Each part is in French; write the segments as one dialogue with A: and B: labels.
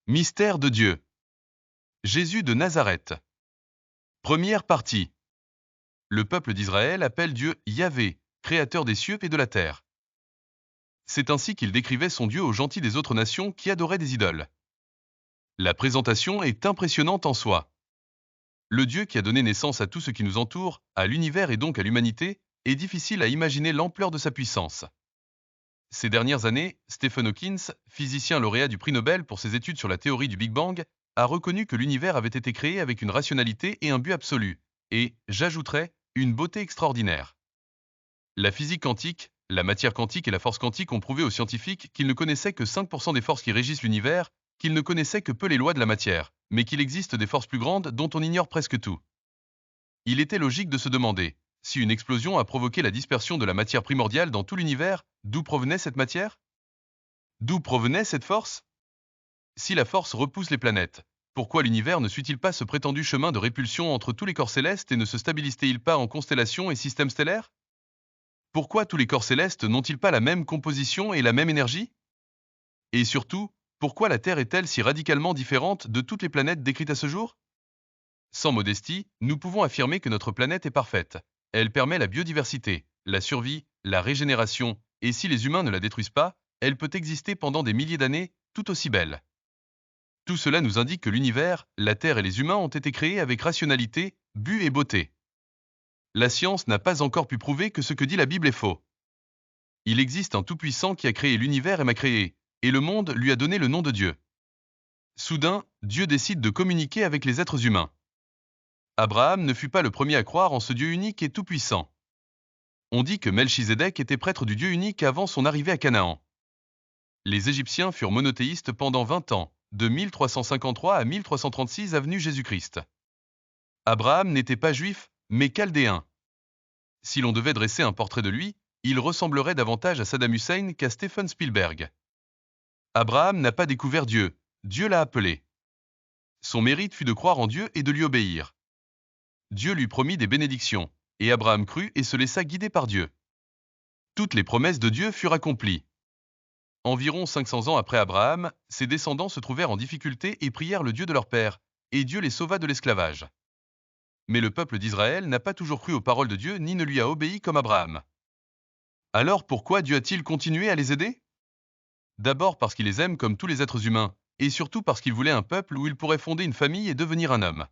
A: Mystère de Dieu. Jésus de Nazareth. Première partie. Le peuple d'Israël appelle Dieu Yahvé, créateur des cieux et de la terre. C'est ainsi qu'il décrivait son Dieu aux gentils des autres nations qui adoraient des idoles. La présentation est impressionnante en soi. Le Dieu qui a donné naissance à tout ce qui nous entoure, à l'univers et donc à l'humanité, est difficile à imaginer l'ampleur de sa puissance. Ces dernières années, Stephen Hawking, physicien lauréat du prix Nobel pour ses études sur la théorie du Big Bang, a reconnu que l'univers avait été créé avec une rationalité et un but absolu, et, j'ajouterais, une beauté extraordinaire. La physique quantique, la matière quantique et la force quantique ont prouvé aux scientifiques qu'ils ne connaissaient que 5% des forces qui régissent l'univers, qu'ils ne connaissaient que peu les lois de la matière, mais qu'il existe des forces plus grandes dont on ignore presque tout. Il était logique de se demander, si une explosion a provoqué la dispersion de la matière primordiale dans tout l'univers, d'où provenait cette matière? D'où provenait cette force? Si la force repousse les planètes, pourquoi l'univers ne suit-il pas ce prétendu chemin de répulsion entre tous les corps célestes et ne se stabilise-t-il pas en constellations et systèmes stellaires? Pourquoi tous les corps célestes n'ont-ils pas la même composition et la même énergie? Et surtout, pourquoi la Terre est-elle si radicalement différente de toutes les planètes décrites à ce jour? Sans modestie, nous pouvons affirmer que notre planète est parfaite. Elle permet la biodiversité, la survie, la régénération, et si les humains ne la détruisent pas, elle peut exister pendant des milliers d'années, tout aussi belle. Tout cela nous indique que l'univers, la Terre et les humains ont été créés avec rationalité, but et beauté. La science n'a pas encore pu prouver que ce que dit la Bible est faux. Il existe un Tout-Puissant qui a créé l'univers et m'a créé, et le monde lui a donné le nom de Dieu. Soudain, Dieu décide de communiquer avec les êtres humains. Abraham ne fut pas le premier à croire en ce Dieu unique et tout-puissant. On dit que Melchizedek était prêtre du Dieu unique avant son arrivée à Canaan. Les Égyptiens furent monothéistes pendant 20 ans, de 1353 à 1336 avenue Jésus-Christ. Abraham n'était pas juif, mais chaldéen. Si l'on devait dresser un portrait de lui, il ressemblerait davantage à Saddam Hussein qu'à Steven Spielberg. Abraham n'a pas découvert Dieu, Dieu l'a appelé. Son mérite fut de croire en Dieu et de lui obéir. Dieu lui promit des bénédictions, et Abraham crut et se laissa guider par Dieu. Toutes les promesses de Dieu furent accomplies. Environ 500 ans après Abraham, ses descendants se trouvèrent en difficulté et prièrent le Dieu de leur père, et Dieu les sauva de l'esclavage. Mais le peuple d'Israël n'a pas toujours cru aux paroles de Dieu ni ne lui a obéi comme Abraham. Alors pourquoi Dieu a-t-il continué à les aider? D'abord parce qu'il les aime comme tous les êtres humains, et surtout parce qu'il voulait un peuple où il pourrait fonder une famille et devenir un homme.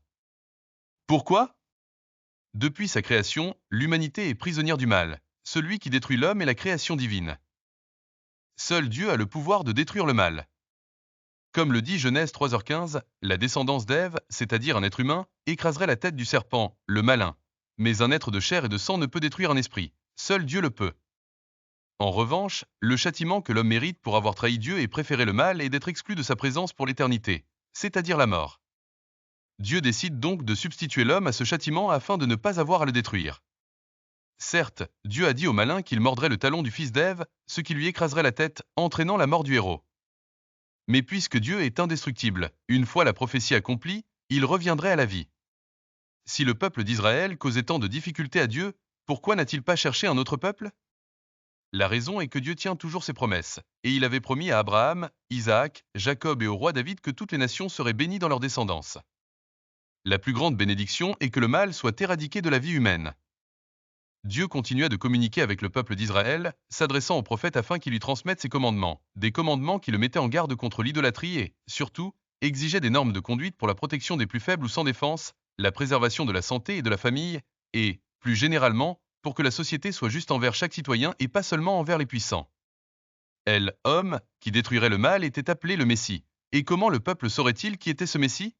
A: Pourquoi? Depuis sa création, l'humanité est prisonnière du mal, celui qui détruit l'homme et la création divine. Seul Dieu a le pouvoir de détruire le mal. Comme le dit Genèse 3h15, la descendance d'Ève, c'est-à-dire un être humain, écraserait la tête du serpent, le malin. Mais un être de chair et de sang ne peut détruire un esprit, seul Dieu le peut. En revanche, le châtiment que l'homme mérite pour avoir trahi Dieu et préféré le mal est d'être exclu de sa présence pour l'éternité, c'est-à-dire la mort. Dieu décide donc de substituer l'homme à ce châtiment afin de ne pas avoir à le détruire. Certes, Dieu a dit au malin qu'il mordrait le talon du fils d'Ève, ce qui lui écraserait la tête, entraînant la mort du héros. Mais puisque Dieu est indestructible, une fois la prophétie accomplie, il reviendrait à la vie. Si le peuple d'Israël causait tant de difficultés à Dieu, pourquoi n'a-t-il pas cherché un autre peuple? La raison est que Dieu tient toujours ses promesses, et il avait promis à Abraham, Isaac, Jacob et au roi David que toutes les nations seraient bénies dans leur descendance. La plus grande bénédiction est que le mal soit éradiqué de la vie humaine. Dieu continua de communiquer avec le peuple d'Israël, s'adressant au prophète afin qu'il lui transmette ses commandements, des commandements qui le mettaient en garde contre l'idolâtrie et, surtout, exigeaient des normes de conduite pour la protection des plus faibles ou sans défense, la préservation de la santé et de la famille, et, plus généralement, pour que la société soit juste envers chaque citoyen et pas seulement envers les puissants. Elle, homme, qui détruirait le mal, était appelé le Messie. Et comment le peuple saurait-il qui était ce Messie?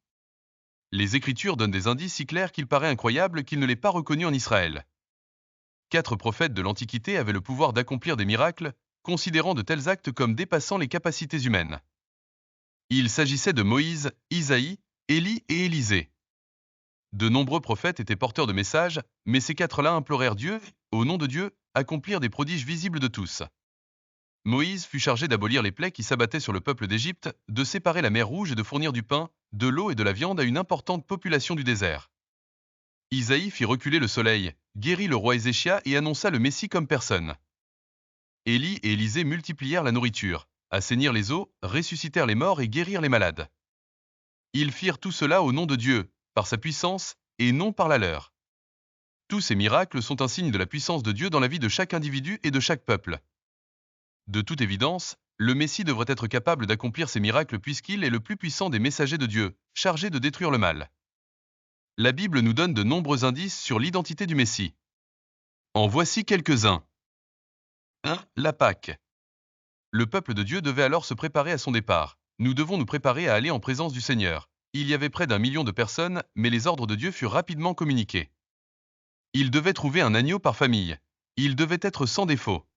A: Les Écritures donnent des indices si clairs qu'il paraît incroyable qu'il ne l'ait pas reconnu en Israël. 4 prophètes de l'Antiquité avaient le pouvoir d'accomplir des miracles, considérant de tels actes comme dépassant les capacités humaines. Il s'agissait de Moïse, Isaïe, Élie et Élisée. De nombreux prophètes étaient porteurs de messages, mais ces 4-là implorèrent Dieu, au nom de Dieu, accomplir des prodiges visibles de tous. Moïse fut chargé d'abolir les plaies qui s'abattaient sur le peuple d'Égypte, de séparer la mer Rouge et de fournir du pain, de l'eau et de la viande à une importante population du désert. Isaïe fit reculer le soleil, guérit le roi Ézéchias et annonça le Messie comme personne. Élie et Élisée multiplièrent la nourriture, assainirent les eaux, ressuscitèrent les morts et guérirent les malades. Ils firent tout cela au nom de Dieu, par sa puissance, et non par la leur. Tous ces miracles sont un signe de la puissance de Dieu dans la vie de chaque individu et de chaque peuple. De toute évidence, le Messie devrait être capable d'accomplir ces miracles puisqu'il est le plus puissant des messagers de Dieu, chargé de détruire le mal. La Bible nous donne de nombreux indices sur l'identité du Messie. En voici quelques-uns. 1. La Pâque. Le peuple de Dieu devait alors se préparer à son départ. Nous devons nous préparer à aller en présence du Seigneur. Il y avait près d'1 million de personnes, mais les ordres de Dieu furent rapidement communiqués. Il devait trouver un agneau par famille. Il devait être sans défaut.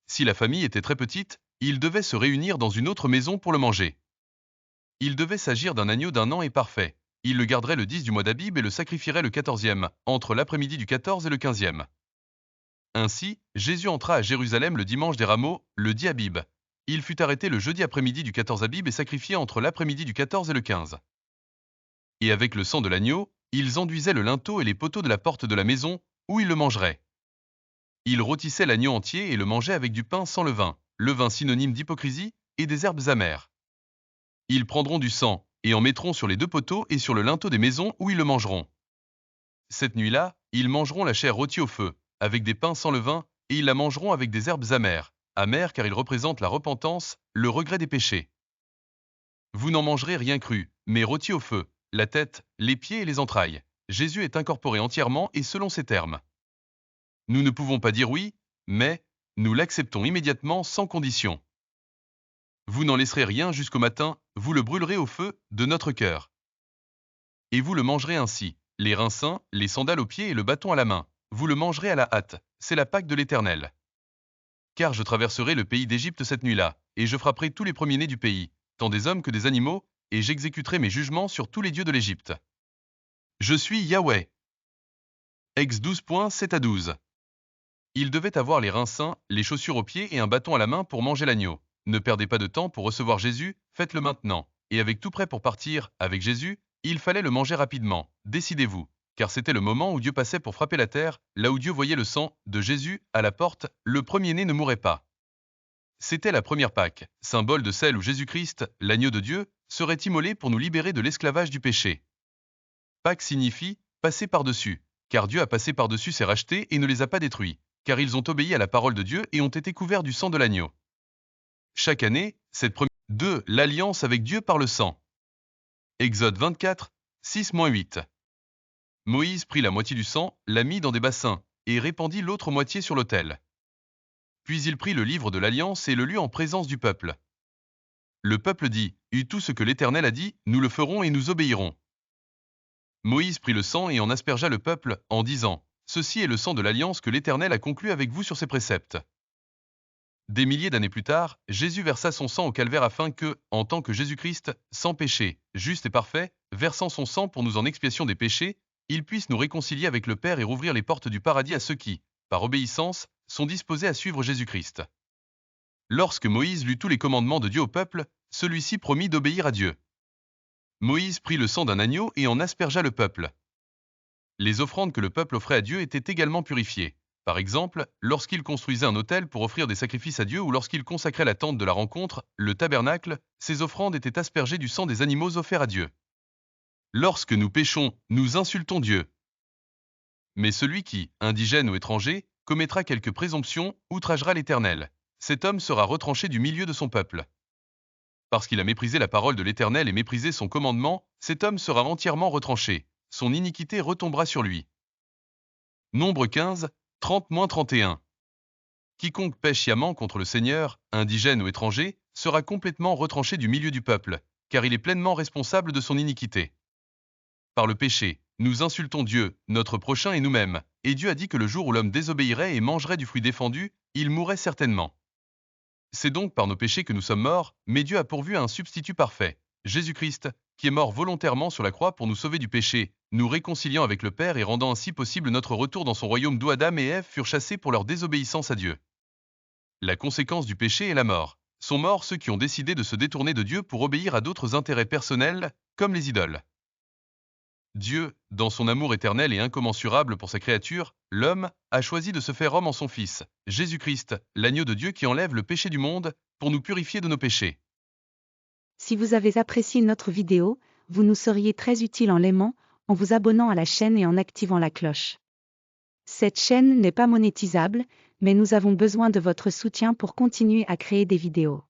A: Si la famille était très petite, ils devaient se réunir dans une autre maison pour le manger. Il devait s'agir d'un agneau d'1 an et parfait. Il le garderait le 10 du mois d'Abib et le sacrifierait le 14e, entre l'après-midi du 14 et le 15e. Ainsi, Jésus entra à Jérusalem le dimanche des Rameaux, le 10 Abib. Il fut arrêté le jeudi après-midi du 14 Abib et sacrifié entre l'après-midi du 14 et le 15. Et avec le sang de l'agneau, ils enduisaient le linteau et les poteaux de la porte de la maison, où ils le mangeraient. Ils rôtissaient l'agneau entier et le mangeaient avec du pain sans levain synonyme d'hypocrisie, et des herbes amères. Ils prendront du sang, et en mettront sur les 2 poteaux et sur le linteau des maisons où ils le mangeront. Cette nuit-là, ils mangeront la chair rôtie au feu, avec des pains sans levain, et ils la mangeront avec des herbes amères car ils représentent la repentance, le regret des péchés. Vous n'en mangerez rien cru, mais rôti au feu, la tête, les pieds et les entrailles. Jésus est incorporé entièrement et selon ces termes. Nous ne pouvons pas dire oui, mais nous l'acceptons immédiatement sans condition. Vous n'en laisserez rien jusqu'au matin, vous le brûlerez au feu de notre cœur. Et vous le mangerez ainsi, les reins sains, les sandales aux pieds et le bâton à la main. Vous le mangerez à la hâte, c'est la Pâque de l'Éternel. Car je traverserai le pays d'Égypte cette nuit-là, et je frapperai tous les premiers-nés du pays, tant des hommes que des animaux, et j'exécuterai mes jugements sur tous les dieux de l'Égypte. Je suis Yahweh. Ex 12.7-12. Il devait avoir les reins sains, les chaussures aux pieds et un bâton à la main pour manger l'agneau. Ne perdez pas de temps pour recevoir Jésus, faites-le maintenant. Et avec tout prêt pour partir, avec Jésus, il fallait le manger rapidement. Décidez-vous. Car c'était le moment où Dieu passait pour frapper la terre, là où Dieu voyait le sang de Jésus à la porte, le premier-né ne mourrait pas. C'était la première Pâque, symbole de celle où Jésus-Christ, l'agneau de Dieu, serait immolé pour nous libérer de l'esclavage du péché. Pâque signifie « passer par-dessus », car Dieu a passé par-dessus ses rachetés et ne les a pas détruits, car ils ont obéi à la parole de Dieu et ont été couverts du sang de l'agneau. Chaque année, cette première 2. L'alliance avec Dieu par le sang. Exode 24, 6-8. Moïse prit la moitié du sang, la mit dans des bassins, et répandit l'autre moitié sur l'autel. Puis il prit le livre de l'Alliance et le lut en présence du peuple. Le peuple dit, « Tout ce que l'Éternel a dit, nous le ferons et nous obéirons. » Moïse prit le sang et en aspergea le peuple, en disant, « Ceci est le sang de l'Alliance que l'Éternel a conclu avec vous sur ses préceptes. » Des milliers d'années plus tard, Jésus versa son sang au calvaire afin que, en tant que Jésus-Christ, sans péché, juste et parfait, versant son sang pour nous en expiation des péchés, il puisse nous réconcilier avec le Père et rouvrir les portes du paradis à ceux qui, par obéissance, sont disposés à suivre Jésus-Christ. Lorsque Moïse lut tous les commandements de Dieu au peuple, celui-ci promit d'obéir à Dieu. Moïse prit le sang d'un agneau et en aspergea le peuple. Les offrandes que le peuple offrait à Dieu étaient également purifiées. Par exemple, lorsqu'il construisait un autel pour offrir des sacrifices à Dieu ou lorsqu'il consacrait la tente de la rencontre, le tabernacle, ces offrandes étaient aspergées du sang des animaux offerts à Dieu. Lorsque nous péchons, nous insultons Dieu. Mais celui qui, indigène ou étranger, commettra quelque présomption, outragera l'Éternel. Cet homme sera retranché du milieu de son peuple. Parce qu'il a méprisé la parole de l'Éternel et méprisé son commandement, cet homme sera entièrement retranché. Son iniquité retombera sur lui. Nombre 15, 30-31. Quiconque pêche sciemment contre le Seigneur, indigène ou étranger, sera complètement retranché du milieu du peuple, car il est pleinement responsable de son iniquité. Par le péché, nous insultons Dieu, notre prochain et nous-mêmes, et Dieu a dit que le jour où l'homme désobéirait et mangerait du fruit défendu, il mourrait certainement. C'est donc par nos péchés que nous sommes morts, mais Dieu a pourvu à un substitut parfait, Jésus-Christ, qui est mort volontairement sur la croix pour nous sauver du péché, nous réconciliant avec le Père et rendant ainsi possible notre retour dans son royaume d'où Adam et Ève furent chassés pour leur désobéissance à Dieu. La conséquence du péché est la mort. Sont morts ceux qui ont décidé de se détourner de Dieu pour obéir à d'autres intérêts personnels, comme les idoles. Dieu, dans son amour éternel et incommensurable pour sa créature, l'homme, a choisi de se faire homme en son Fils, Jésus-Christ, l'agneau de Dieu qui enlève le péché du monde, pour nous purifier de nos péchés.
B: Si vous avez apprécié notre vidéo, vous nous seriez très utile en l'aimant, en vous abonnant à la chaîne et en activant la cloche. Cette chaîne n'est pas monétisable, mais nous avons besoin de votre soutien pour continuer à créer des vidéos.